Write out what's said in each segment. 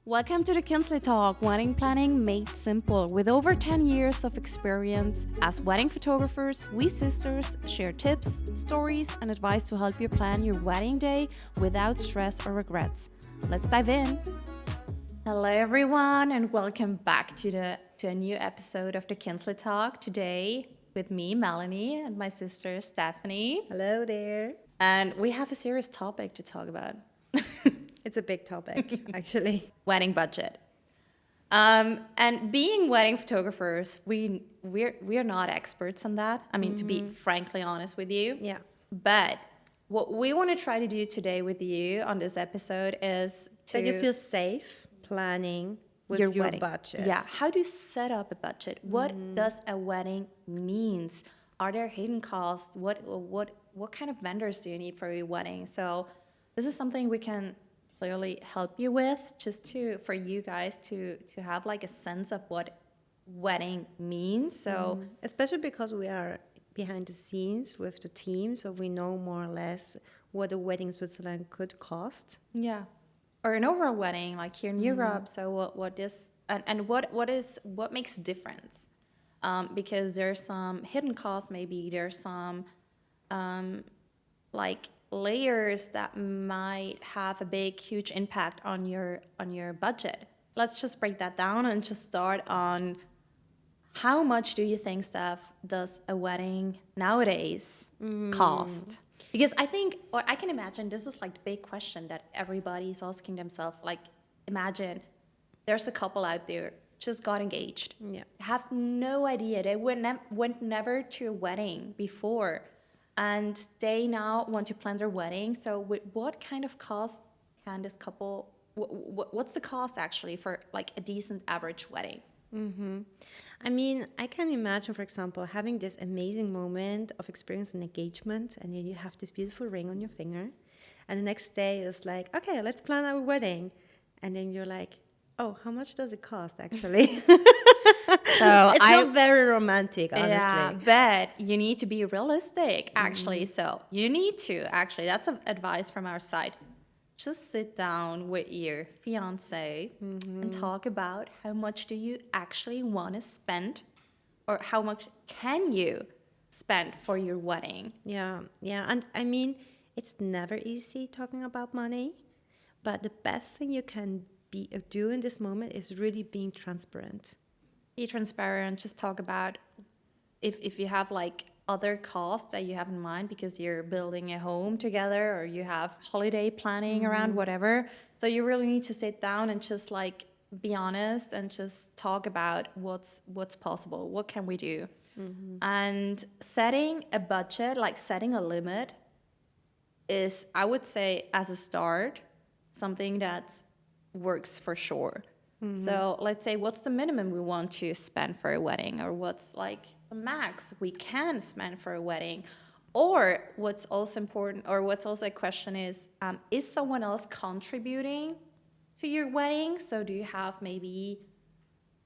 Welcome to the Kinsley Talk, wedding planning made simple. With over 10 years of experience as wedding photographers, we sisters share tips, stories, and advice to help you plan your wedding day without stress or regrets. Let's dive in. Hello, everyone, and welcome back to a new episode of the Kinsley Talk. Today, with me, Melanie, and my sister, Stephanie. Hello there. And we have a serious topic to talk about. It's a big topic, actually. Wedding budget. And being wedding photographers, we're not experts on that. I mean, to be frankly honest with you. Yeah. But what we want to try to do today with you on this episode is That you feel safe planning with your wedding budget. Yeah. How do you set up a budget? What does a wedding means? Are there hidden costs? What kind of vendors do you need for your wedding? So this is something we can clearly help you with, just for you guys to have like a sense of what wedding means. So Especially because we are behind the scenes with the team, so we know more or less what a wedding in Switzerland could cost. yeah, or an overall wedding like here in Europe. So what is and what makes a difference? Because there's some hidden costs. Maybe there's some like layers that might have a big, huge impact on your budget. Let's just break that down and just start on how much do you think, Steph, does a wedding nowadays cost? Because I think, or I can imagine, this is like the big question that everybody's asking themselves. Like, imagine there's a couple out there just got engaged, have no idea, they went never to a wedding before, and they now want to plan their wedding. So what kind of cost can this couple, what's the cost actually for like a decent average wedding? I mean, I can imagine, for example, having this amazing moment of experiencing engagement, and then you have this beautiful ring on your finger, and the next day it's like, okay, let's plan our wedding. And then you're like, oh, how much does it cost actually? So it's not very romantic, honestly. Yeah, but you need to be realistic, actually. So you need to, actually, that's some advice from our side. Just sit down with your fiance and talk about how much do you actually want to spend, or how much can you spend for your wedding. Yeah. And I mean, it's never easy talking about money, but the best thing you can do in this moment is really being transparent. Be transparent, just talk about if you have like other costs that you have in mind because you're building a home together or you have holiday planning around whatever. So you really need to sit down and just like be honest and just talk about what's possible, what can we do. And setting a budget, like setting a limit, is, I would say, as a start, something that works for sure. So let's say, what's the minimum we want to spend for a wedding, or what's like the max we can spend for a wedding? Or what's also important, or what's also a question is someone else contributing to your wedding? So do you have maybe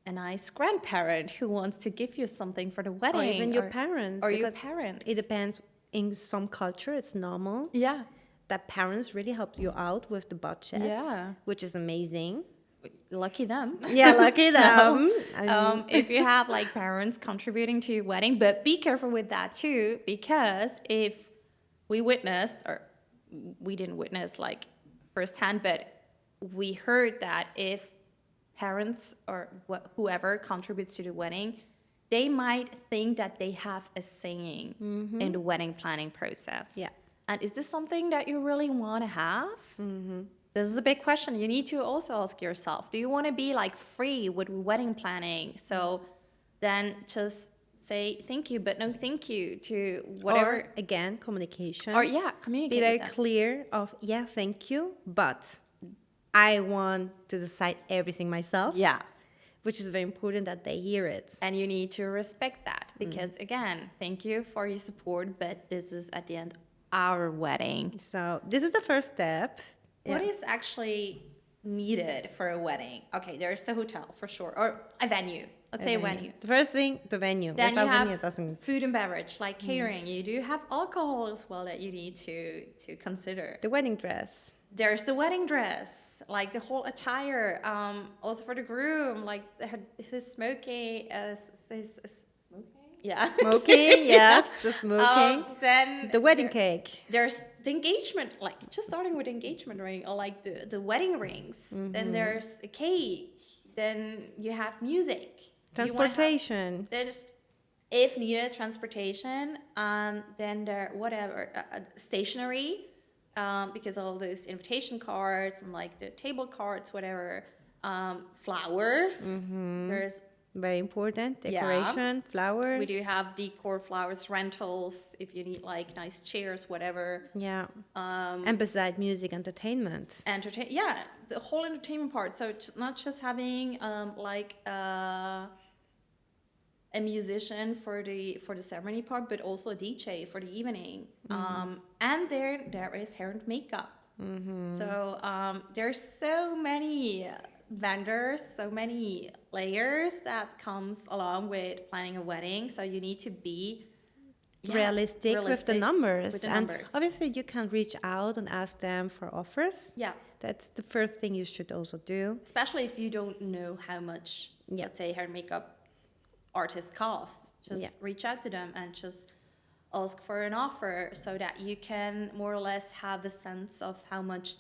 a nice grandparent who wants to give you something for the wedding? Or even your parents. Or your parents. It depends. In some culture, it's normal. Yeah. That parents really help you out with the budget. Yeah. Which is amazing. Lucky them. Yeah, lucky them. If you have like parents contributing to your wedding, but be careful with that too, because if we witnessed, or we didn't witness like firsthand, but we heard that if parents or whoever contributes to the wedding, they might think that they have a saying in the wedding planning process. Yeah. And is this something that you really want to have? This is a big question. You need to also ask yourself, do you want to be like free with wedding planning? So then just say thank you, but no thank you to whatever. Or, again, communication. Or communicate. Be very clear of, thank you, but I want to decide everything myself. Yeah. Which is very important that they hear it. And you need to respect that because, again, thank you for your support, but this is at the end our wedding. So this is the first step. What is actually needed for a wedding? Okay, there's a hotel for sure, or a venue. Let's say a venue. The first thing, the venue. Then without you have venue, it doesn't... food and beverage, like catering. You do have alcohol as well that you need to consider. The wedding dress. there's the wedding dress, like the whole attire. Also for the groom, like his smoking, smoking. Yeah. Smoking, yes, the smoking. Then The wedding cake. there's the engagement, like just starting with engagement ring or like the wedding rings. Then there's a cake. Then you have music. Transportation. There's, if needed, transportation. Then there whatever stationery, because all those invitation cards and like the table cards, whatever. Flowers. There's Very important. Yeah. Decoration, flowers. we do have decor, flowers, rentals if you need like nice chairs, whatever. Yeah. And beside music, entertainment. Yeah, the whole entertainment part. So it's not just having like a musician for the ceremony part, but also a DJ for the evening. And there is hair and makeup. So there's so many vendors, so many layers that comes along with planning a wedding. So you need to be realistic with the numbers. With the and numbers. obviously you can reach out and ask them for offers. Yeah. That's the first thing you should also do. Especially if you don't know how much, let's say, hair and makeup artist costs. Just reach out to them and just ask for an offer so that you can more or less have a sense of how much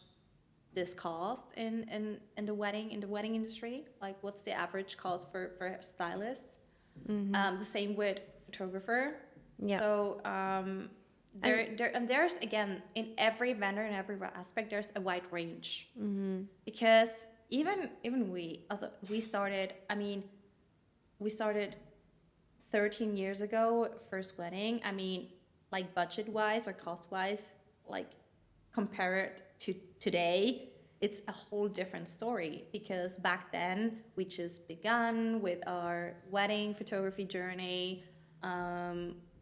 this costs in the wedding industry. Like what's the average cost for stylists? The same with photographer. Yeah. So there's again, in every vendor, in every aspect, there's a wide range. Because even we started 13 years ago, first wedding. I mean, like budget wise or cost wise, like compare it to today, it's a whole different story, because back then we just begun with our wedding photography journey.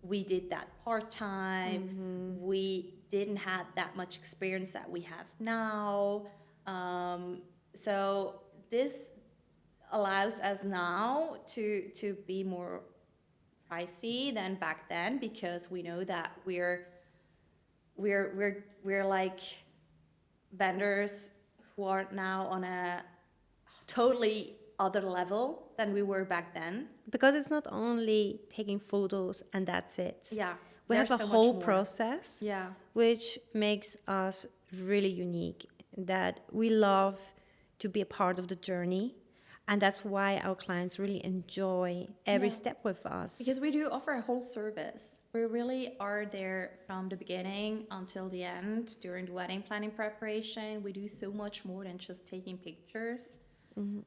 We did that part-time. We didn't have that much experience that we have now. So this allows us now to be more pricey than back then, because we know that we're like vendors who are now on a totally other level than we were back then. Because it's not only taking photos and that's it. Yeah. We have a so much whole more. process, Yeah. which makes us really unique, that we love to be a part of the journey. And that's why our clients really enjoy every step with us. Because we do offer a whole service. We really are there from the beginning until the end during the wedding planning preparation. We do so much more than just taking pictures.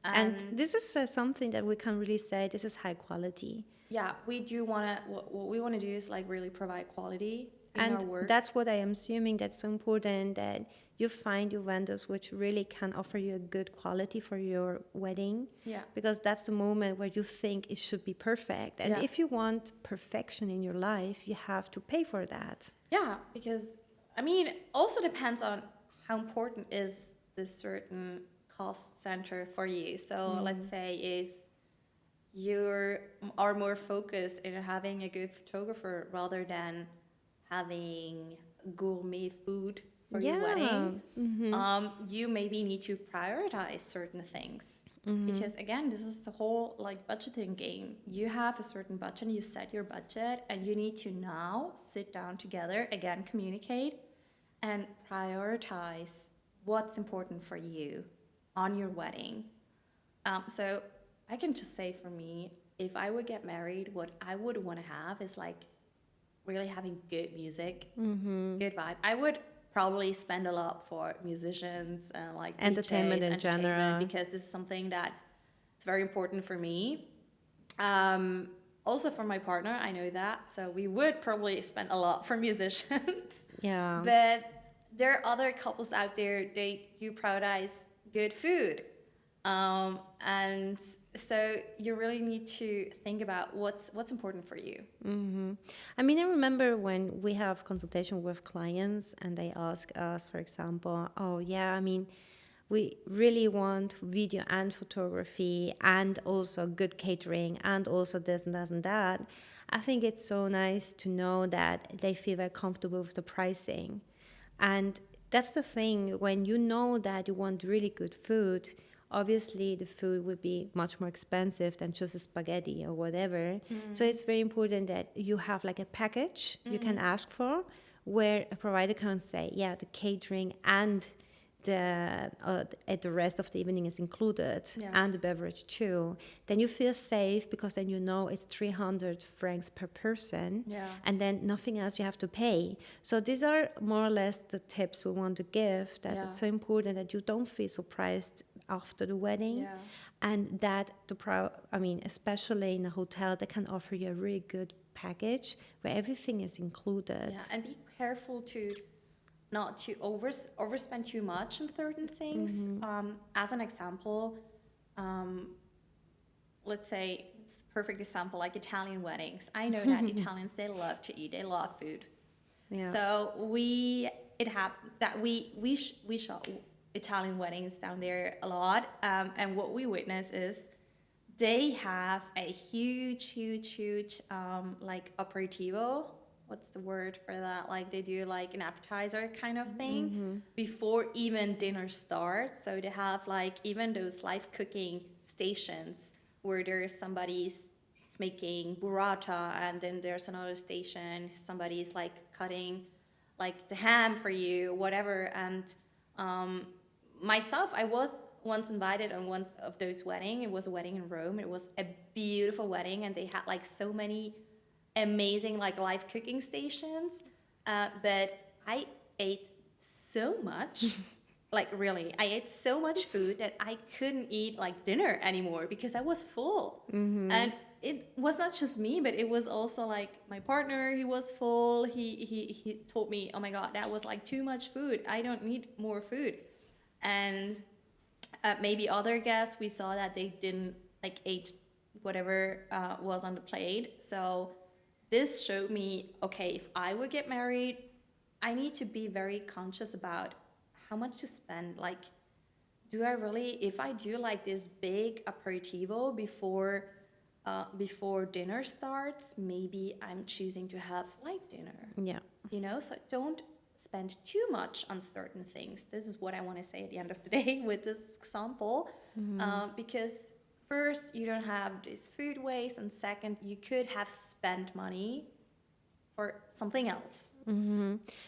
And this is something that we can really say, this is high quality. Yeah, we do want to, what we want to do is like really provide quality in our work. And that's what I am assuming, that's so important, that you find your vendors which really can offer you a good quality for your wedding. Yeah. Because that's the moment where you think it should be perfect. And if you want perfection in your life, you have to pay for that. Yeah, because, I mean, also depends on how important is this certain cost center for you. So let's say if you are more focused in having a good photographer rather than having gourmet food for your wedding, you maybe need to prioritize certain things. Because again, this is the whole like budgeting game. You have a certain budget, you set your budget, and you need to now sit down together, again, communicate and prioritize what's important for you on your wedding. So I can just say, for me, if I would get married, what I would want to have is like really having good music, good vibe. I would probably spend a lot for musicians and like entertainment DJs, in general, because this is something that it's very important for me. Also for my partner, I know that, so we would probably spend a lot for musicians. Yeah. But there are other couples out there, they do prioritize good food. And so you really need to think about what's important for you. I mean, I remember when we have consultation with clients and they ask us, for example, oh yeah, I mean, we really want video and photography and also good catering and also this and that and that. I think it's so nice to know that they feel very comfortable with the pricing. And that's the thing. When you know that you want really good food, obviously the food would be much more expensive than just a spaghetti or whatever. So it's very important that you have like a package you can ask for, where a provider can say, yeah, the catering and the rest of the evening is included, Yeah. and the beverage too. Then you feel safe, because then you know it's 300 francs per person, Yeah. and then nothing else you have to pay. So these are more or less the tips we want to give, that Yeah. it's so important that you don't feel surprised after the wedding. Yeah. And that especially in a hotel, they can offer you a really good package where everything is included. Yeah, and be careful to not to overspend too much on certain things. As an example, um, let's say it's a perfect example like Italian weddings. I know that Italians, they love to eat, they love food. Yeah. So it happened that we shot Italian weddings down there a lot, and what we witness is they have a huge like aperitivo. What's the word for that? Like they do like an appetizer kind of thing before even dinner starts. So they have like even those live cooking stations where there's somebody's making burrata, and then there's another station, somebody's like cutting like the ham for you, whatever. And myself, I was once invited on one of those weddings. It was a wedding in Rome. It was a beautiful wedding, and they had like so many amazing like live cooking stations. But I ate so much, like really, I ate so much food that I couldn't eat like dinner anymore because I was full. And it was not just me, but it was also like my partner. He was full. He told me, "Oh my God, that was like too much food. I don't need more food." And maybe other guests, we saw that they didn't like ate whatever was on the plate. So this showed me, okay, if I would get married, I need to be very conscious about how much to spend. Like, do I really, if I do like this big aperitivo before dinner starts, maybe I'm choosing to have light dinner. Yeah. You know, so don't spend too much on certain things. This is what I want to say at the end of the day with this example, because first, you don't have this food waste, and second, you could have spent money for something else.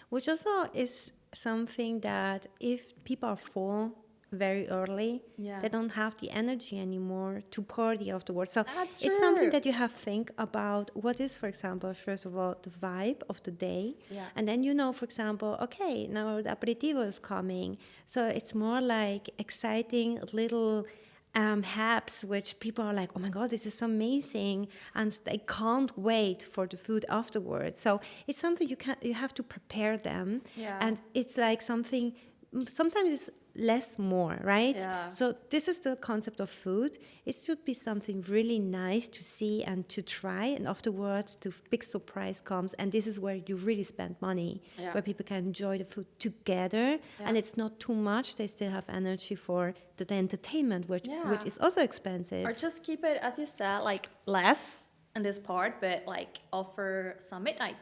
Which also is something that if people are full very early, Yeah. they don't have the energy anymore to party afterwards. So That's it's something true. that you have to think about. What is, for example, first of all, the vibe of the day? Yeah. And then you know, for example, okay, now the aperitivo is coming. So it's more like exciting little haps, which people are like, oh my God, this is so amazing, and they can't wait for the food afterwards. So it's something you have to prepare them. Yeah. And it's like something, sometimes it's less more, right? Yeah. So this is the concept of food. It should be something really nice to see and to try, and afterwards the big surprise comes, and this is where you really spend money. Yeah. Where people can enjoy the food together, Yeah. and it's not too much. They still have energy for the entertainment, which Yeah. is also expensive. Or just keep it, as you said, like less in this part, but like offer some midnight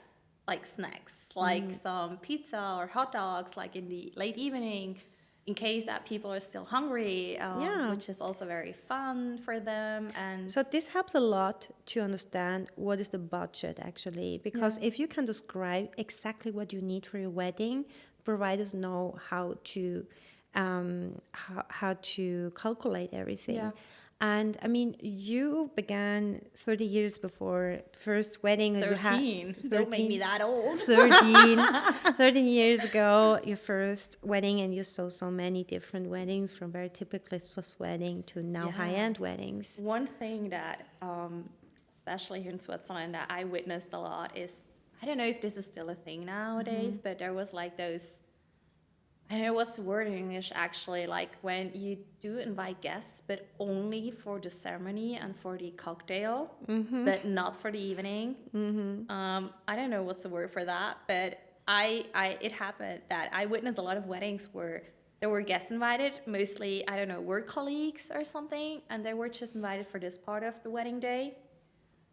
like snacks, like some pizza or hot dogs, like in the late evening, in case that people are still hungry, Yeah. which is also very fun for them. And So this helps a lot to understand what is the budget actually, because if you can describe exactly what you need for your wedding, providers know how to calculate everything. Yeah. And I mean, you began 30 years before first wedding. You had 13. Don't make me that old. 13 years ago, your first wedding, and you saw so many different weddings, from very typical Swiss wedding to now Yeah. high-end weddings. One thing that, especially here in Switzerland, that I witnessed a lot is, I don't know if this is still a thing nowadays, but there was like those, I don't know what's the word in English actually, like when you do invite guests, but only for the ceremony and for the cocktail, but not for the evening. I don't know what's the word for that, but it happened that I witnessed a lot of weddings where there were guests invited, mostly, I don't know, work colleagues or something, and they were just invited for this part of the wedding day.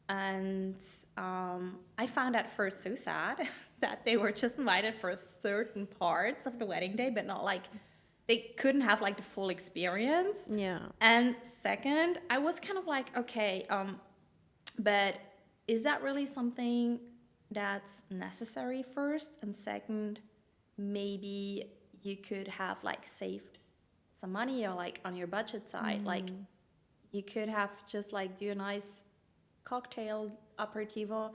And I found at first so sad that they were just invited for certain parts of the wedding day, but not like they couldn't have like the full experience. Yeah. And second, I was kind of like, okay, but is that really something that's necessary first? And second, maybe you could have like saved some money or like on your budget side, like you could have just like do a nice cocktail aperitivo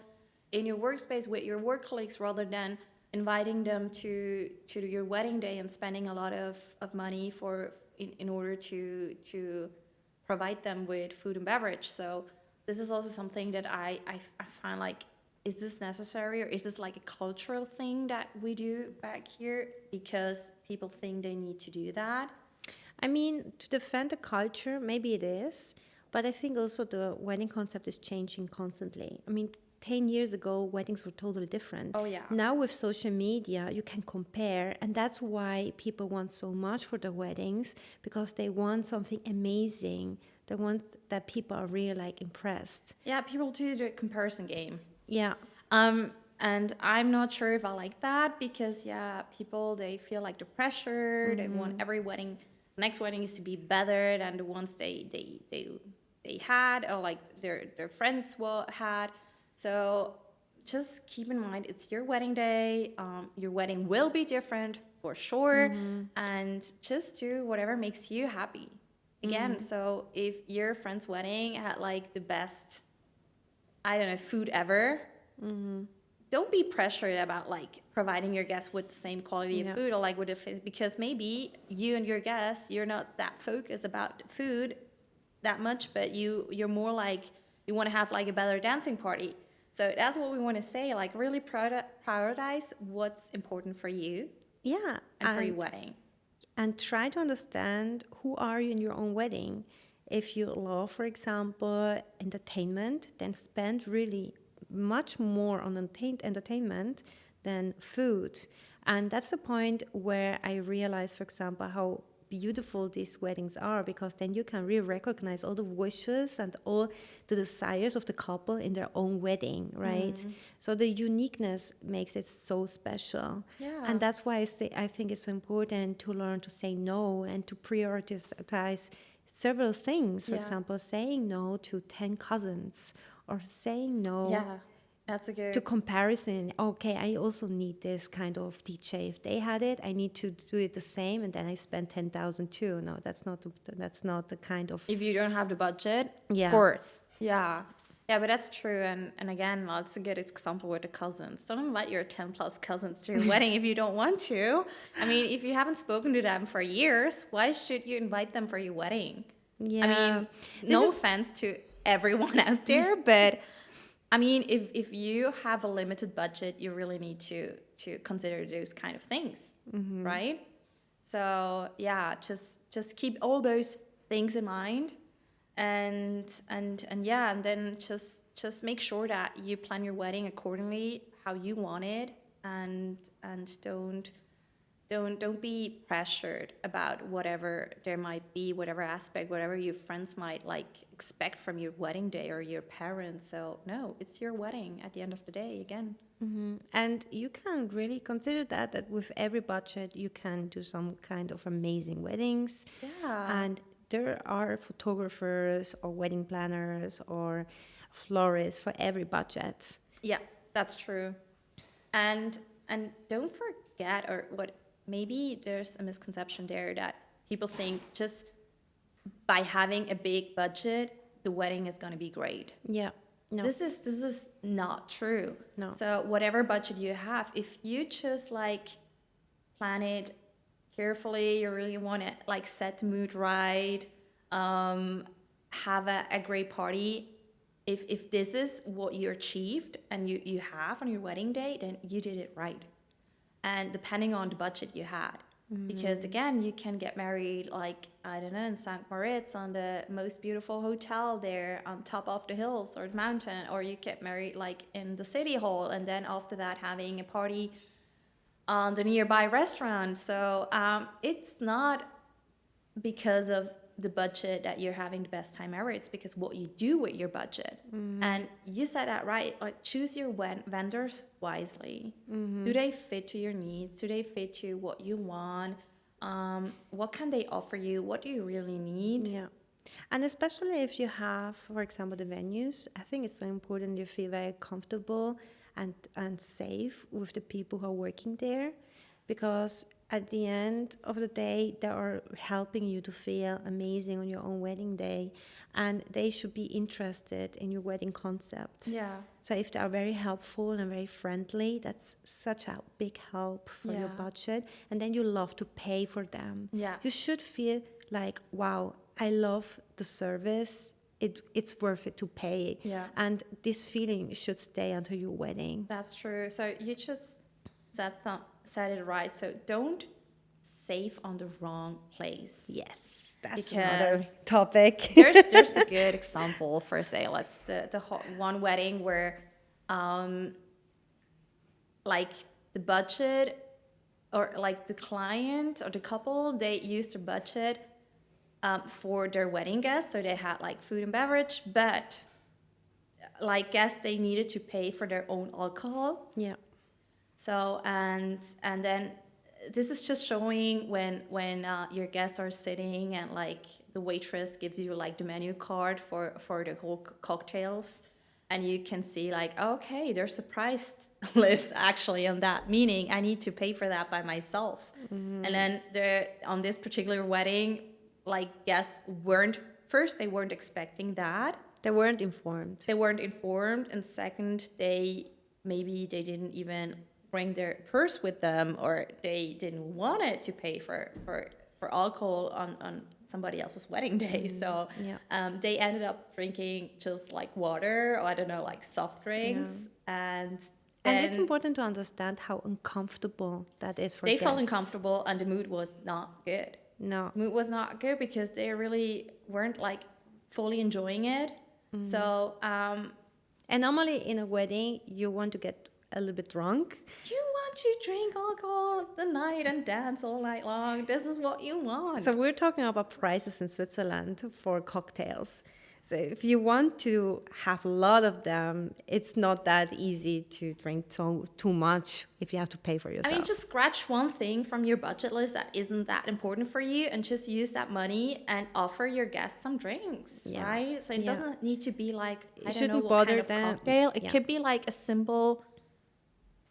in your workspace with your work colleagues rather than inviting them to your wedding day and spending a lot of money for in order to provide them with food and beverage. So this is also something that I find like, is this necessary, or is this like a cultural thing that we do back here because people think they need to do that? I mean, to defend the culture, maybe it is, but I think also the wedding concept is changing constantly. I mean, 10 years ago, weddings were totally different. Oh, yeah. Now with social media, you can compare, and that's why people want so much for their weddings, because they want something amazing. They want that people are really like impressed. Yeah, people do the comparison game. Yeah. And I'm not sure if I like that because yeah, people they feel like the pressure. They want every wedding, next wedding is to be better than the ones they had or like their friends had. So just keep in mind it's your wedding day. Your wedding will be different for sure, and just do whatever makes you happy. Again, so if your friend's wedding had like the best, I don't know, food ever, don't be pressured about like providing your guests with the same quality of food or like with the because maybe you and your guests, you're not that focused about food that much, but you're more like you want to have like a better dancing party. So that's what we want to say, like really prioritize what's important for you Yeah. and for your wedding. And try to understand who are you in your own wedding. If you love, for example, entertainment, then spend really much more on entertainment than food. And that's the point where I realized, for example, how beautiful these weddings are, because then you can really recognize all the wishes and all the desires of the couple in their own wedding, right? So the uniqueness makes it so special. Yeah. And that's why I think it's so important to learn to say no and to prioritize several things. For example, saying no to 10 cousins, or saying no Yeah, that's a good. to comparison. Okay, I also need this kind of DJ. If they had it, I need to do it the same, and then I spend 10,000 too. No, that's not the kind of. If you don't have the budget, Yeah. of course. Yeah. Yeah, but that's true. And again, that's a good example with the cousins. Don't invite your 10 plus cousins to your wedding if you don't want to. I mean, if you haven't spoken to them for years, why should you invite them for your wedding? Yeah. I mean, no offense to everyone out there, but I mean, if you have a limited budget, you really need to consider those kind of things, right? So yeah, just keep all those things in mind, and yeah, and then just make sure that you plan your wedding accordingly how you want it, and don't be pressured about whatever there might be, whatever aspect, whatever your friends might like expect from your wedding day or your parents. So no, it's your wedding at the end of the day again. And you can really consider that with every budget you can do some kind of amazing weddings. Yeah. And there are photographers or wedding planners or florists for every budget. Yeah, that's true. And don't forget, or what, maybe there's a misconception there that people think just by having a big budget, the wedding is going to be great. Yeah. No. This is not true. No. So whatever budget you have, if you just like plan it carefully, you really want to like set the mood right, have a great party. If this is what you achieved and you have on your wedding day, then you did it right. And depending on the budget you had. Because again, you can get married like, I don't know, in St. Moritz on the most beautiful hotel there on top of the hills or the mountain, or you get married like in the city hall, and then after that having a party on the nearby restaurant. So it's not because of the budget that you're having the best time ever. It's because what you do with your budget. And you said that right. Like, choose your vendors wisely. Do they fit to your needs? Do they fit to what you want? What can they offer you? What do you really need? Yeah. And especially if you have, for example, the venues, I think it's so important you feel very comfortable and safe with the people who are working there, because at the end of the day, they are helping you to feel amazing on your own wedding day, and they should be interested in your wedding concept. Yeah. So if they are very helpful and very friendly, that's such a big help for your budget. And then you love to pay for them. Yeah. You should feel like, wow, I love the service. It's worth it to pay. Yeah. And this feeling should stay until your wedding. That's true. So you just said it right. So don't save on the wrong place. Yes, that's Because another topic. there's a good example for, say, let's the one wedding where like the budget, or like the client or the couple, they used their budget for their wedding guests. So they had like food and beverage, but like guests, they needed to pay for their own alcohol. Yeah. So and then this is just showing when your guests are sitting and like the waitress gives you like the menu card for the whole cocktails, and you can see like, okay, there's a price list actually on that, meaning I need to pay for that by myself. And then on this particular wedding, like guests they weren't expecting that. They weren't informed. And second, maybe they didn't even bring their purse with them, or they didn't want it to pay for alcohol on somebody else's wedding day. So they ended up drinking just like water, or I don't know, like soft drinks. And it's important to understand how uncomfortable that is for they guests. felt uncomfortable, and the mood was not good. No. Mood was not good because they really weren't like fully enjoying it. So And normally in a wedding, you want to get a little bit drunk. you want to drink alcohol the night and dance all night long. This is what you want. So we're talking about prices in Switzerland for cocktails. So if you want to have a lot of them, it's not that easy to drink too much if you have to pay for yourself. I mean, just scratch one thing from your budget list that isn't that important for you, and just use that money and offer your guests some drinks, right? So it doesn't need to be like, I don't know what kind of cocktail. It could be like a simple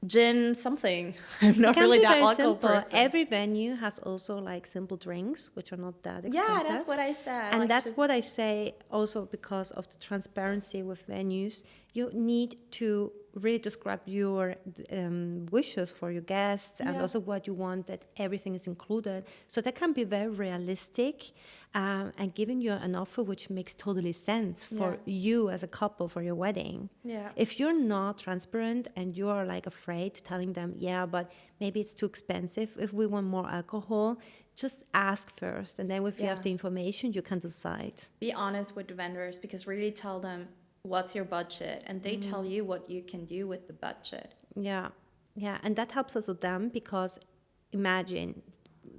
gin something. I'm not really that alcohol person. Every venue has also like simple drinks, which are not that expensive. Yeah, that's what I said. And like that's what I say also, because of the transparency with venues. You need to really describe your wishes for your guests, and also what you want, that everything is included. So that can be very realistic, and giving you an offer which makes totally sense for you as a couple for your wedding. Yeah. If you're not transparent and you are like afraid telling them, but maybe it's too expensive if we want more alcohol, just ask first, and then if you have the information, you can decide. Be honest with the vendors, because really tell them what's your budget, and they tell you what you can do with the budget. Yeah, and that helps also them, because imagine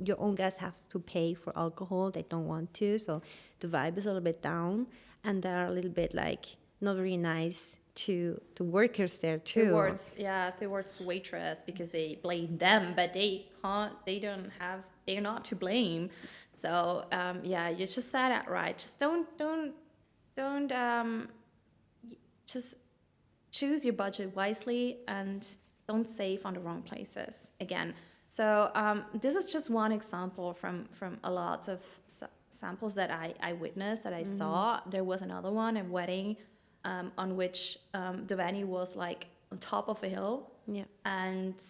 your own guests have to pay for alcohol, they don't want to, so the vibe is a little bit down, and they're a little bit like not really nice to workers there too. Towards waitress, because they blame them, but they're not to blame. So you just said that right. Just don't just choose your budget wisely, and don't save on the wrong places again. So this is just one example from a lot of samples that I witnessed, that I saw. There was another one, a wedding on which the venue was like on top of a hill. Yeah. And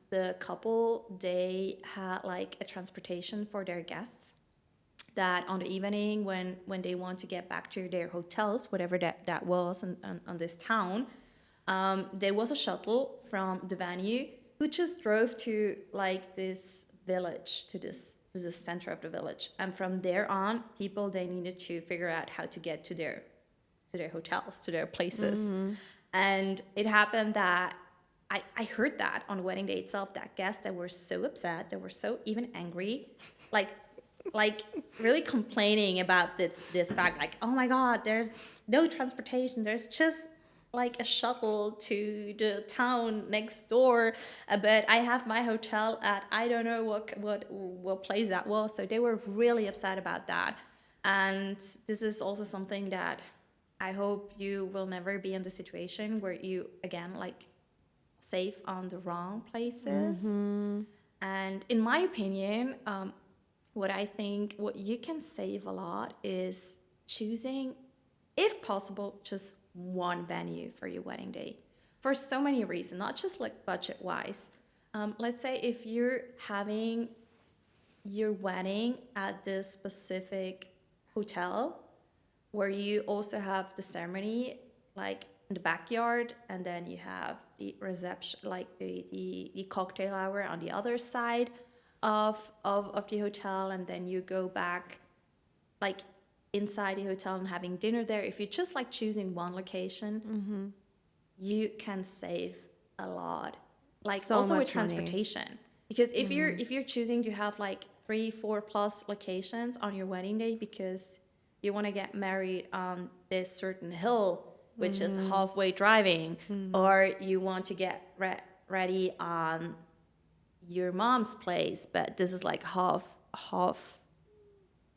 the couple, they had like a transportation for their guests, that on the evening when they want to get back to their hotels, whatever that was on this town, there was a shuttle from the venue who just drove to like this village, to the center of the village. And from there on, people, they needed to figure out how to get to their hotels, to their places. And it happened that I heard that on the wedding day itself, that guests that were so upset, they were so even angry, like like really complaining about this fact, like, oh my God, there's no transportation. There's just like a shuttle to the town next door, but I have my hotel at I don't know what place that was. So they were really upset about that, and this is also something that I hope you will never be in the situation where you again like save on the wrong places. And in my opinion, what you can save a lot is choosing, if possible, just one venue for your wedding day for so many reasons, not just like budget wise. Let's say if you're having your wedding at this specific hotel where you also have the ceremony like in the backyard, and then you have the reception, like the cocktail hour on the other side of the hotel, and then you go back like inside the hotel and having dinner there. If you're just like choosing one location, you can save a lot. Like So also with much money. transportation. Because if you're choosing to have like 3, 4 plus locations on your wedding day because you want to get married on this certain hill, which is halfway driving, or you want to get ready on your mom's place, but this is like half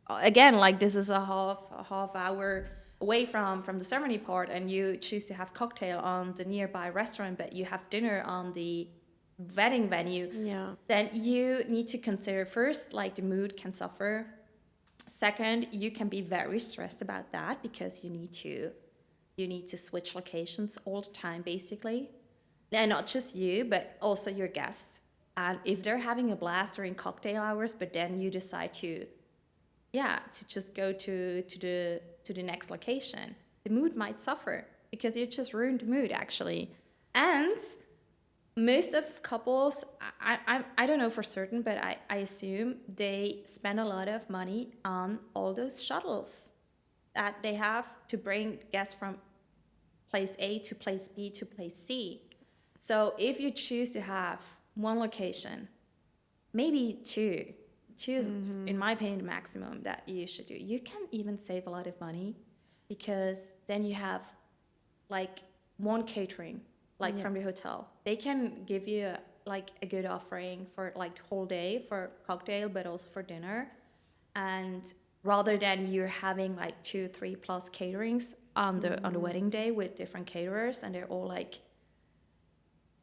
again, like this is a half hour away from the ceremony part, and you choose to have cocktail on the nearby restaurant, but you have dinner on the wedding venue, Yeah. then you need to consider first, like the mood can suffer. Second, you can be very stressed about that because you need to switch locations all the time, basically. And not just you, but also your guests. And if they're having a blast during cocktail hours, but then you decide to just go to the next location, the mood might suffer because you just ruined the mood actually. And most of couples, I don't know for certain, but I assume they spend a lot of money on all those shuttles that they have to bring guests from place A to place B to place C. So if you choose to have one location, maybe two. Two is, in my opinion, the maximum that you should do. You can even save a lot of money because then you have like one catering, like Yeah. from the hotel. They can give you like a good offering for like the whole day for cocktail, but also for dinner. And rather than you're having like 2, 3 plus caterings on the wedding day with different caterers, and they're all like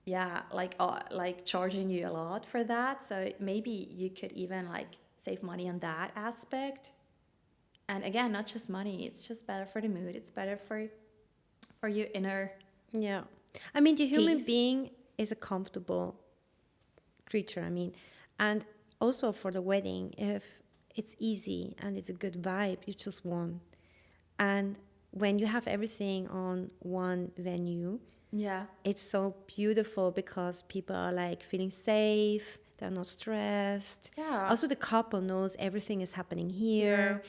like charging you a lot for that. So maybe you could even like save money on that aspect. And again, not just money, it's just better for the mood. It's better for your inner Yeah. I mean, the human peace. being is a comfortable creature. I mean, and also for the wedding, if it's easy and it's a good vibe, you choose one. And when you have everything on one venue, Yeah. it's so beautiful because people are like feeling safe, they're not stressed. Yeah. Also, the couple knows everything is happening here. Here.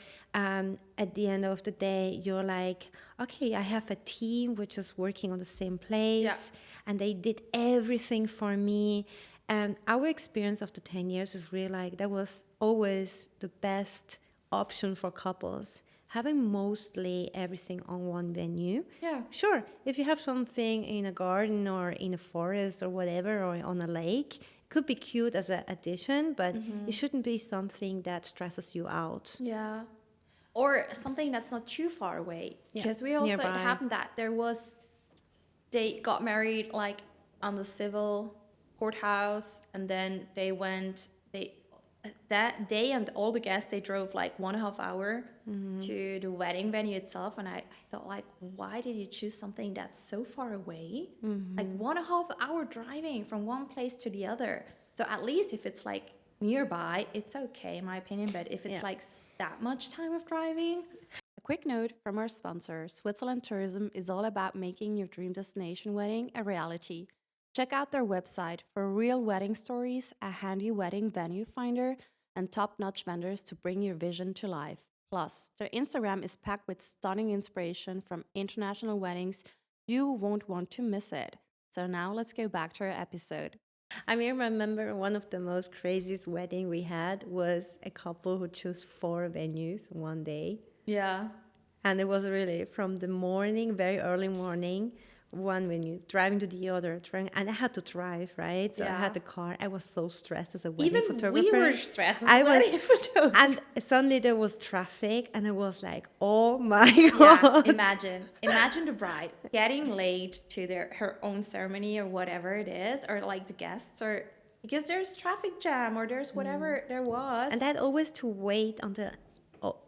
At the end of the day, you're like, okay, I have a team which is working on the same Yeah. place, and they did everything for me. And our experience of the 10 years is really like that was always the best option for couples, having mostly everything on one venue. Yeah. Sure, if you have something in a garden or in a forest or whatever, or on a lake, it could be cute as an addition, but it shouldn't be something that stresses you out. Yeah. Or something that's not too far away. Yeah, Because we also, it nearby. happened that they got married like on the civil courthouse, and then that day, and all the guests, they drove like 1.5 hour to the wedding venue itself. And I thought like, why did you choose something that's so far away? Like 1.5 hour driving from one place to the other. So at least if it's like nearby, it's okay in my opinion. But if it's Yeah. like that much time of driving. A quick note from our sponsor, Switzerland Tourism is all about making your dream destination wedding a reality. Check out their website for real wedding stories, a handy wedding venue finder, and top-notch vendors to bring your vision to life. Plus, their Instagram is packed with stunning inspiration from international weddings. You won't want to miss it. So now let's go back to our episode. I mean, I remember one of the most craziest wedding we had was a couple who chose 4 venues one day. Yeah. And it was really from the morning, very early morning, one venue, driving to the other, and I had to drive, right? So I Yeah. had the car. I was so stressed as a wedding Even photographer. we were stressed as I was, wedding photographers. and suddenly there was traffic, and I was like, "Oh my Yeah, god!" imagine the bride getting late to her own ceremony or whatever it is, or like the guests, or because there's traffic jam or there's whatever there was. And that always to wait until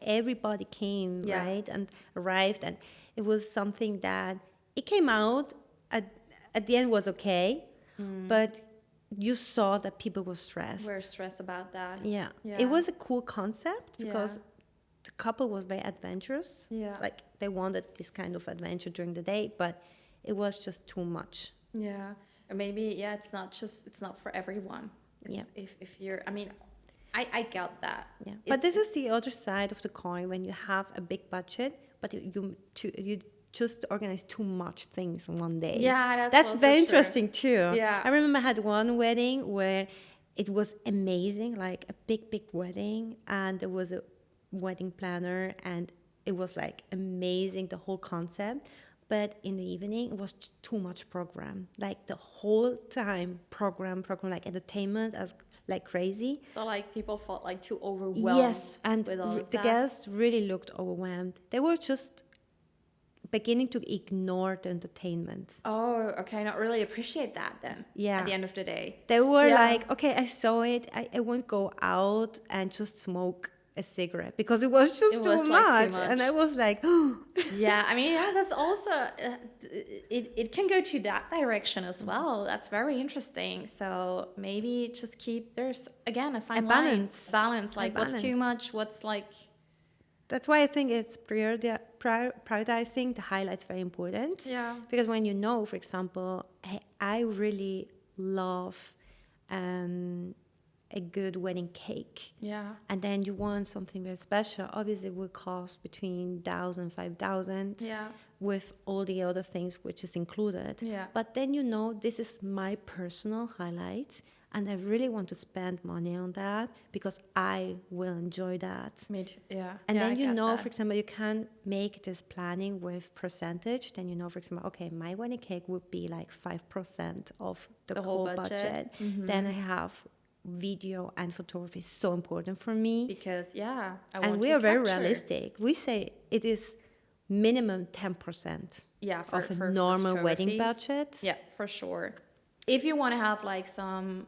everybody came, Yeah. right, and arrived, and it was something that it came out at the end was okay, but you saw that people were stressed. We're stressed about that. Yeah. Yeah. It was a cool concept because Yeah. the couple was very adventurous. Yeah. Like they wanted this kind of adventure during the day, but it was just too much. Yeah. Or maybe, yeah, it's not for everyone. Yeah. If you're, I mean, I get that. Yeah. But this is the other side of the coin when you have a big budget, but you just organize too much things in one day. Yeah, that's also very true. interesting too. Yeah. I remember I had one wedding where it was amazing, like a big wedding, and there was a wedding planner, and it was like amazing, the whole concept. But in the evening, it was too much program, like the whole time program, like entertainment as like crazy. So like people felt like too overwhelmed. Yes, and with all of the that. guests really looked overwhelmed. They were just beginning to ignore the entertainment. Oh, okay. Not really appreciate that then. Yeah. At the end of the day. They were Yeah. like, okay, I saw it. I won't go out and just smoke a cigarette because it was just It too, was, much. like, too And I much. was like, Yeah, I mean, yeah, that's also it can go to that direction as well. That's very interesting. So maybe just keep there's again a fine line. Balance. Like what's too much, what's like that's why I think it's prioritizing the highlights very important. Yeah. Because when you know, for example, hey, I really love a good wedding cake. Yeah. And then you want something very special. Obviously, it will cost between 1,000, 5,000. Yeah. With all the other things which is included. Yeah. But then you know this is my personal highlight, and I really want to spend money on that because I will enjoy that. Me too. Yeah. And Yeah, I then you get know, that. for example, you can make this planning with percentage. Then you know, for example, okay, my wedding cake would be like 5% of the whole budget. Then I have video and photography, so important for me. Because yeah, I And want we to are very capture. realistic. We say it is minimum 10% Yeah, of a normal wedding photography. budget. Yeah, for sure. If you want to have like some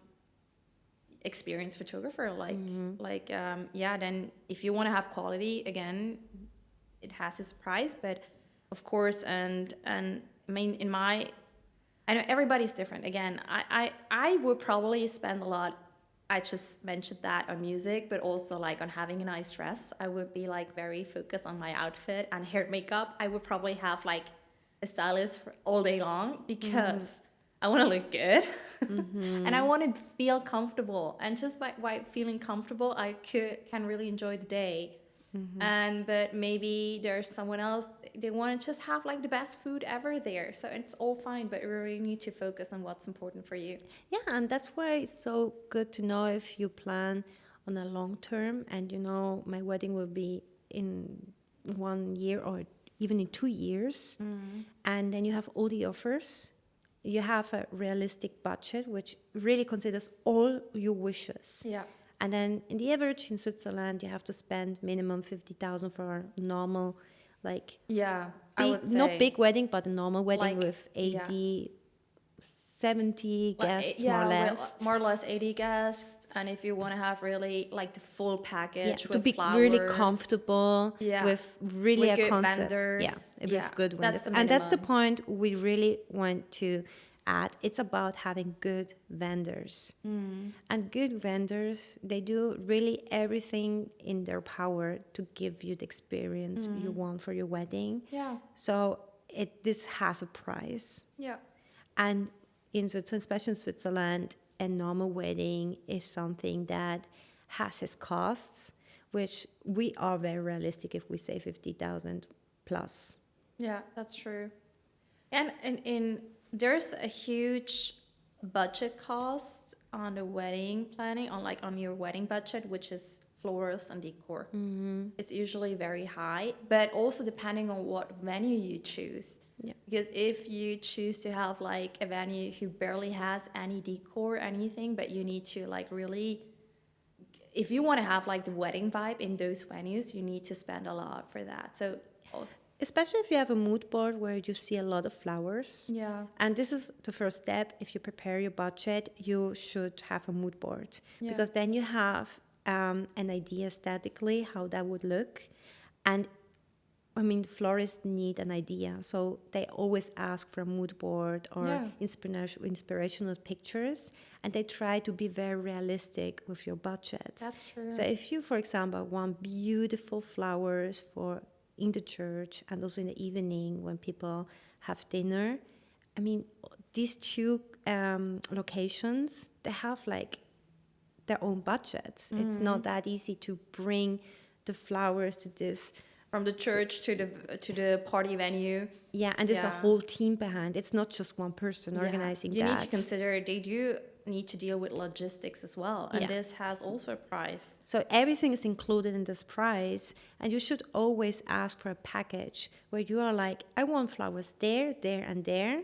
experienced photographer, yeah, then if you want to have quality, again, it has its price. But of course, and I mean, I know everybody's different. Again, I would probably spend a lot. I just mentioned that on music, but also like on having a nice dress. I would be like very focused on my outfit and hair and makeup. I would probably have like a stylist for all day long because I want to look good and I want to feel comfortable. And just by feeling comfortable, I can really enjoy the day. But maybe there's someone else, they want to just have like the best food ever there. So it's all fine, but you really need to focus on what's important for you. Yeah, and that's why it's so good to know if you plan on a long term and you know my wedding will be in 1 year or even in 2 years. And then you have all the offers. You have a realistic budget which really considers all your wishes. Yeah. And then in the average in Switzerland, you have to spend minimum 50,000 for a normal, like, Yeah, I would say. not big wedding, but a normal wedding Like, with 80, 70 guests, yeah, more or less. more or less 80 guests. And if you want to have really like the full package To with be flowers, really comfortable, Yeah. with really With a good concept. vendors. Yeah, Yeah, with good that's vendors. the And that's the minimum. point we really want to add. It's about having good vendors. And good vendors, they do really everything in their power to give you the experience you want for your wedding. Yeah. So this has a price. Yeah. And in Switzerland, especially in Switzerland, a normal wedding is something that has its costs, which we are very realistic if we say 50,000 plus. Yeah, that's true. And in there's a huge budget cost on the wedding planning, on your wedding budget, which is florals and decor. It's usually very high, but also depending on what venue you choose. Yeah. Because if you choose to have like a venue who barely has any decor, anything, but you need to like really, if you want to have like the wedding vibe in those venues, you need to spend a lot for that. So also, Especially if you have a mood board where you see a lot of flowers. yeah. And this is the first step. If you prepare your budget, you should have a mood board. Yeah. Because then you have an idea aesthetically how that would look. And I mean, florists need an idea. So they always ask for a mood board or Yeah. inspirational pictures. And they try to be very realistic with your budget. That's true. So if you, for example, want beautiful flowers for in the church and also in the evening when people have dinner, I mean, these two locations, they have like their own budgets. It's not that easy to bring the flowers to this. From the church to the party venue. Yeah, and there's a Yeah. whole team behind. It's not just one person organizing you that. need to consider they do need to deal with logistics as well, and Yeah. this has also a price. So everything is included in this price, and you should always ask for a package where you are like, I want flowers there, there, and there,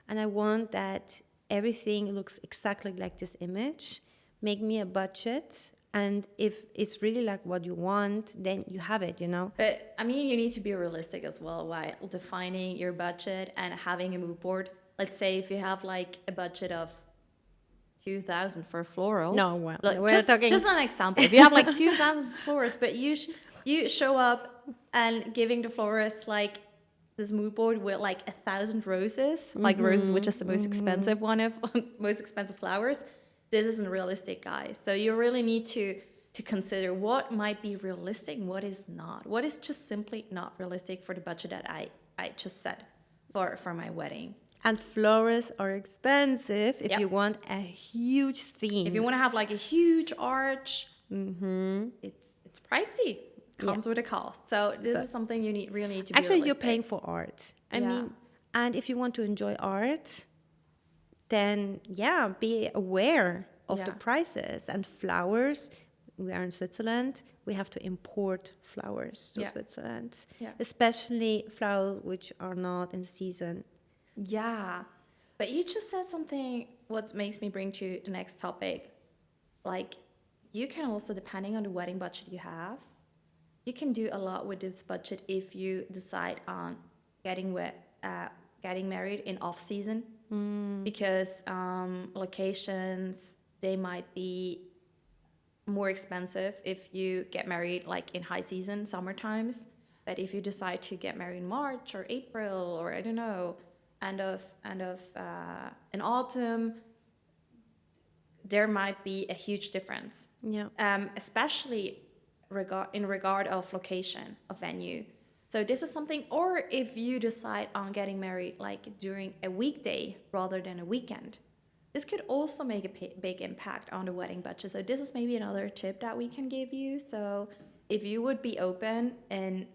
and I want that everything looks exactly like this image. Make me a budget, and if it's really like what you want, then you have it, you know? But I mean, you need to be realistic as well while defining your budget and having a mood board. Let's say if you have like a budget of 2,000 for florals. No, well, like, we're just, talking- just an example. If you have like 2,000 florists, but you show up and giving the florist like this mood board with like 1,000 roses, like roses, which is the most expensive one of most expensive flowers. This isn't realistic, guys. So you really need to consider what might be realistic and what is not. What is just simply not realistic for the budget that I just set for my wedding. And flowers are expensive if Yep. you want a huge theme. If you want to have like a huge arch, it's pricey. Comes with a cost. So this is something you really need to be Actually, you're realistic. paying for art. I Yeah. mean, and if you want to enjoy art, then yeah, be aware of the Yeah. prices. And flowers, we are in Switzerland, we have to import flowers to Yeah. Switzerland, Yeah. especially flowers which are not in season. Yeah. But you just said something what makes me bring to the next topic. Like, you can also, depending on the wedding budget you have, you can do a lot with this budget if you decide on getting married in off season. Because locations, they might be more expensive if you get married like in high season, summer times. But if you decide to get married in March or April or I don't know, end of in autumn, there might be a huge difference. Yeah. Especially in regard of location of venue. So this is something, or if you decide on getting married like during a weekday rather than a weekend, this could also make a big impact on the wedding budget. So this is maybe another tip that we can give you. So if you would be open and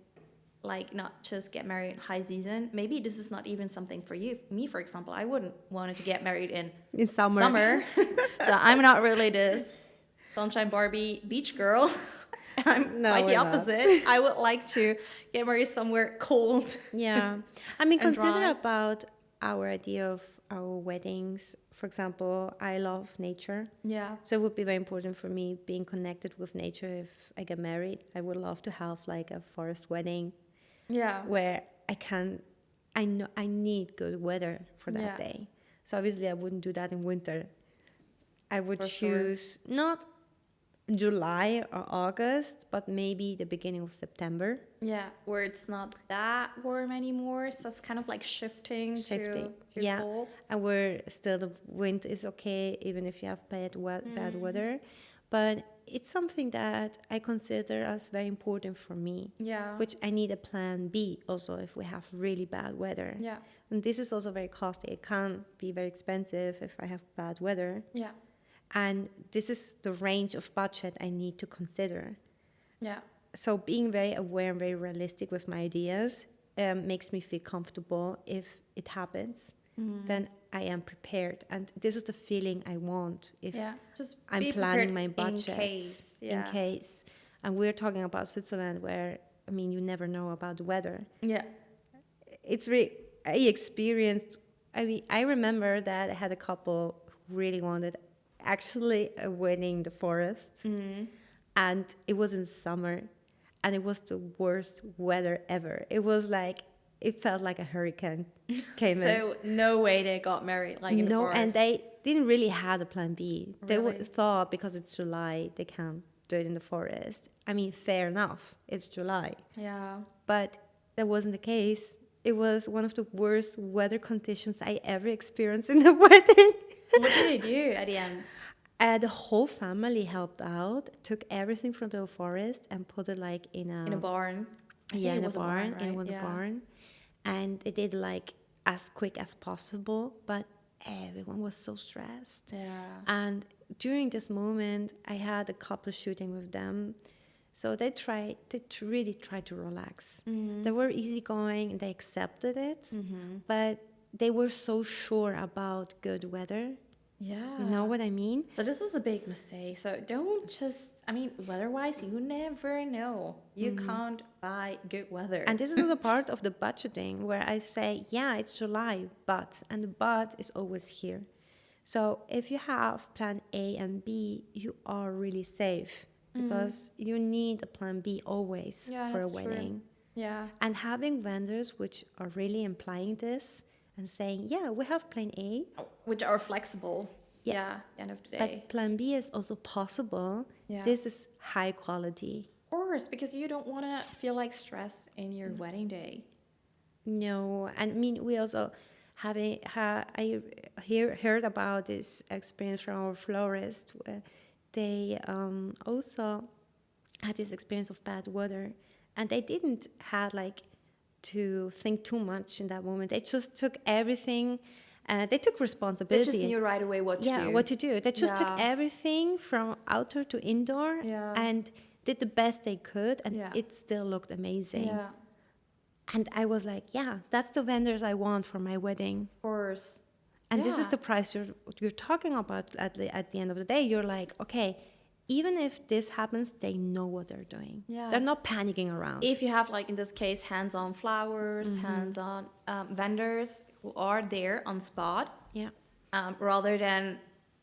like not just get married in high season, maybe this is not even something for you. Me, for example, I wouldn't want to get married in summer. So I'm not really this Sunshine Barbie beach girl. I'm No, quite the we're not. opposite. I would like to get married somewhere cold. Yeah. I mean, And consider dry. about our idea of our weddings. For example, I love nature. Yeah. So it would be very important for me being connected with nature if I get married. I would love to have like a forest wedding Yeah. where I know I need good weather for that Yeah. day. So obviously I wouldn't do that in winter. I would For sure. choose not July or August, but maybe the beginning of September. Yeah. Where it's not that warm anymore. So it's kind of like shifting. to Yeah. fall. And where still the wind is okay, even if you have bad weather. But it's something that I consider as very important for me, Yeah. which I need a plan B also if we have really bad weather. Yeah. And this is also very costly. It can be very expensive if I have bad weather. Yeah. And this is the range of budget I need to consider. Yeah. So being very aware and very realistic with my ideas makes me feel comfortable if it happens. Then I am prepared, and this is the feeling I want if Yeah. Just I'm be planning prepared my in budgets case. in Yeah. case. And we're talking about Switzerland, where I mean, you never know about the weather. Yeah. It's really, I experienced. I mean, I remember that I had a couple who really wanted actually a wedding in the forest, and it was in summer, and it was the worst weather ever. It was like it felt like a hurricane came in. So no way they got married like in the No, and forest. they didn't really have a plan B. They Really? thought because it's July, they can't do it in the forest. I mean, fair enough, it's July. Yeah. But that wasn't the case. It was one of the worst weather conditions I ever experienced in a wedding. What did you do at the end? The whole family helped out, took everything from the forest and put it like in In a barn. I think yeah, it in a was barn, right? in one of the Yeah. barn. And they did like as quick as possible, but everyone was so stressed. Yeah. And during this moment, I had a couple shooting with them. So they really tried to relax. They were easygoing and they accepted it, but they were so sure about good weather. Yeah. You know what I mean? So this is a big mistake. So don't just, I mean, weather-wise, you never know. You can't buy good weather. And this is the part of the budgeting where I say, yeah, it's July, but, and the but is always here. So if you have plan A and B, you are really safe because you need a plan B always Yeah, for a that's true. wedding. Yeah. And having vendors which are really implying this and saying, yeah, we have plan A, Which are flexible. Yeah. Yeah. At the end of the day. but plan B is also possible. Yeah. This is high quality. Of course, because you don't want to feel like stress in your wedding day. No, and I mean, we also heard about this experience from our florist. Where they also had this experience of bad weather, and they didn't have like to think too much in that moment. They just took everything. They took They responsibility. just knew right away what to do. What to do. They just took Yeah. everything from outdoor to indoor Yeah. and did the best they could, and Yeah. it still looked amazing. Yeah. And I was like, yeah, that's the vendors I want for my wedding. Of course. And this is Yeah. the price you're talking about at the end of the day. You're like, okay, even if this happens, they know what they're doing. Yeah. They're not panicking around. If you have, like in this case, hands-on flowers, hands-on vendors who are there on spot, yeah. rather than,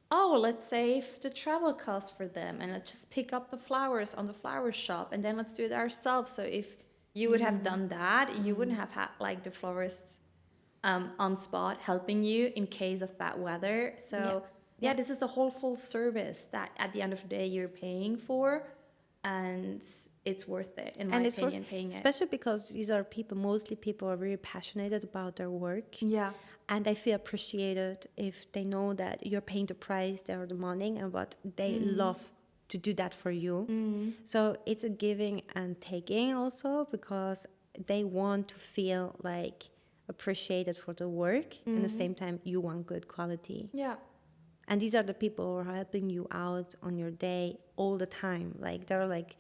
oh, let's save the travel cost for them and let's just pick up the flowers on the flower shop and then let's do it ourselves. So if you would have done that, you wouldn't have had like the florists on spot helping you in case of bad weather. So yeah, this is a whole full service that at the end of the day you're paying for, and it's worth it in my opinion, paying it. Especially because these are mostly people are very passionate about their work. Yeah. And they feel appreciated if they know that you're paying the price, they're demanding, and what they love to do that for you. So it's a giving and taking also, because they want to feel like appreciated for the work. And at the same time, you want good quality. Yeah. And these are the people who are helping you out on your day all the time. Like they're like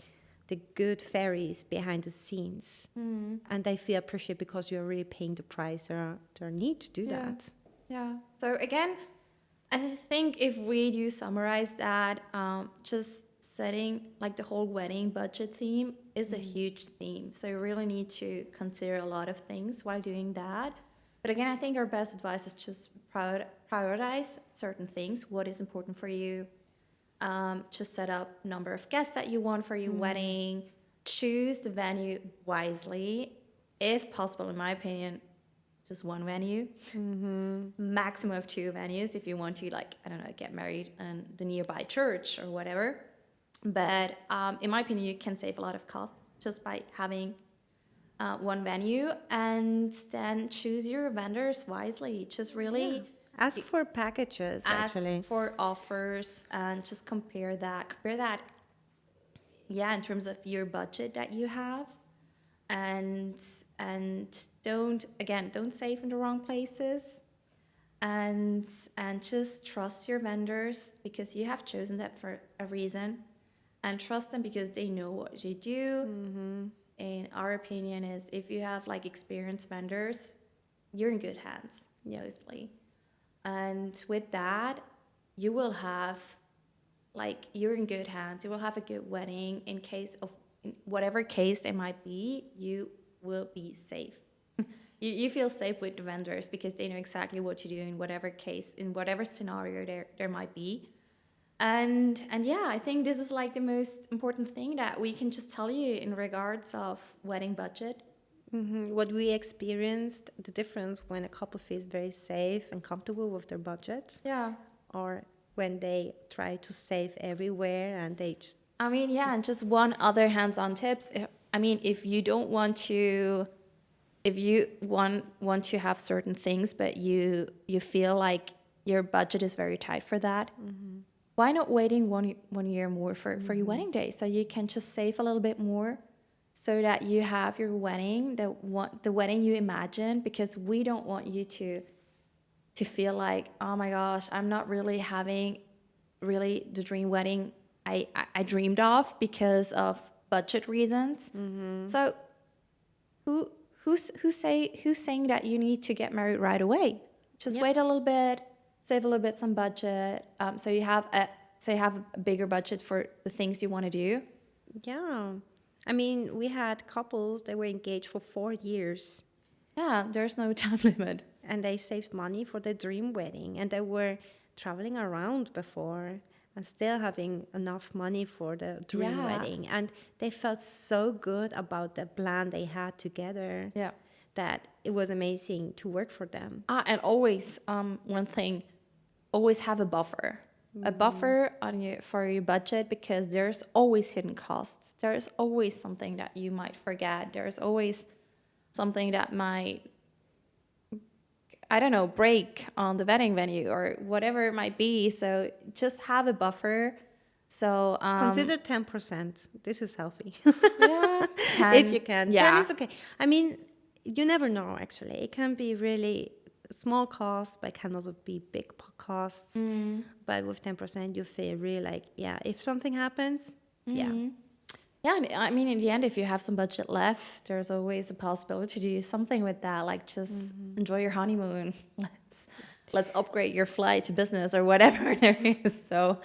the good fairies behind the scenes. And they feel appreciated because you're really paying the price. They need to do that. Yeah. So again, I think if we do summarize that, just setting like the whole wedding budget theme is a huge theme. So you really need to consider a lot of things while doing that. But again, I think our best advice is just prioritize certain things. What is important for you? Just set up number of guests that you want for your wedding. Choose the venue wisely. If possible, in my opinion, just one venue. Maximum of 2 venues if you want to, like, I don't know, get married in the nearby church or whatever. But in my opinion, you can save a lot of costs just by having one venue, and then choose your vendors wisely. Just really Ask for packages, ask actually. for offers and just compare that. Yeah, in terms of your budget that you have, and don't save in the wrong places, and just trust your vendors because you have chosen that for a reason, and trust them because they know what you do. In our opinion is if you have like experienced vendors, you're in good hands mostly. And with that, you will have, like, you're in good hands. You will have a good wedding. In whatever case it might be, you will be safe. You feel safe with the vendors because they know exactly what to do in whatever case, in whatever scenario there might be. And yeah, I think this is like the most important thing that we can just tell you in regards of wedding budget. What we experienced, the difference when a couple feels very safe and comfortable with their budget, Yeah. or when they try to save everywhere and they just, I mean, yeah, and just one other hands-on tips. I mean, if you don't want to, if you want to have certain things, but you feel like your budget is very tight for that, why not waiting one year more for your wedding day, so you can just save a little bit more, so that you have your wedding, the wedding you imagine, because we don't want you to feel like, oh my gosh, I'm not really having really the dream wedding I dreamed of because of budget reasons. So who's saying that you need to get married right away? Just wait a little bit, save a little bit some budget, so you have a bigger budget for the things you want to do. yeah. I mean, we had couples that were engaged for 4 years Yeah, there's no time limit. and they saved money for their dream wedding, and they were traveling around before and still having enough money for the dream Yeah. wedding. And they felt so good about the plan they had together Yeah. that it was amazing to work for them. And always, one thing, always have a buffer. A buffer for your budget, because there's always hidden costs. There's always something that you might forget. There's always something that might, I don't know, break on the wedding venue or whatever it might be. So just have a buffer. So Consider 10%. This is healthy. yeah, If you can. 10 Yeah. is okay. I mean, you never know, actually. It can be really small costs, but it can also be big costs. But with 10%, you feel really like, yeah, if something happens, yeah. Yeah, and I mean, in the end, if you have some budget left, there's always a possibility to do something with that. Like, just enjoy your honeymoon. Let's upgrade your flight to business or whatever there is. So,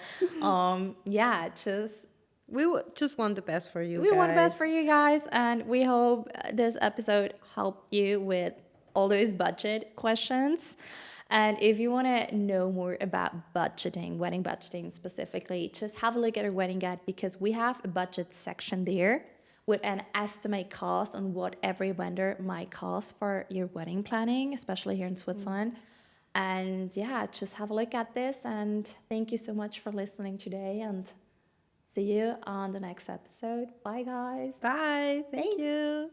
yeah, Just want the best for you we guys. want the best for you guys, and we hope this episode helped you with all those budget questions. And if you want to know more about budgeting, wedding budgeting specifically, just have a look at our wedding guide, because we have a budget section there with an estimate cost on what every vendor might cost for your wedding planning, especially here in Switzerland. And yeah, just have a look at this, and thank you so much for listening today, and see you on the next episode. Bye, guys. Bye. Thank Thanks. you.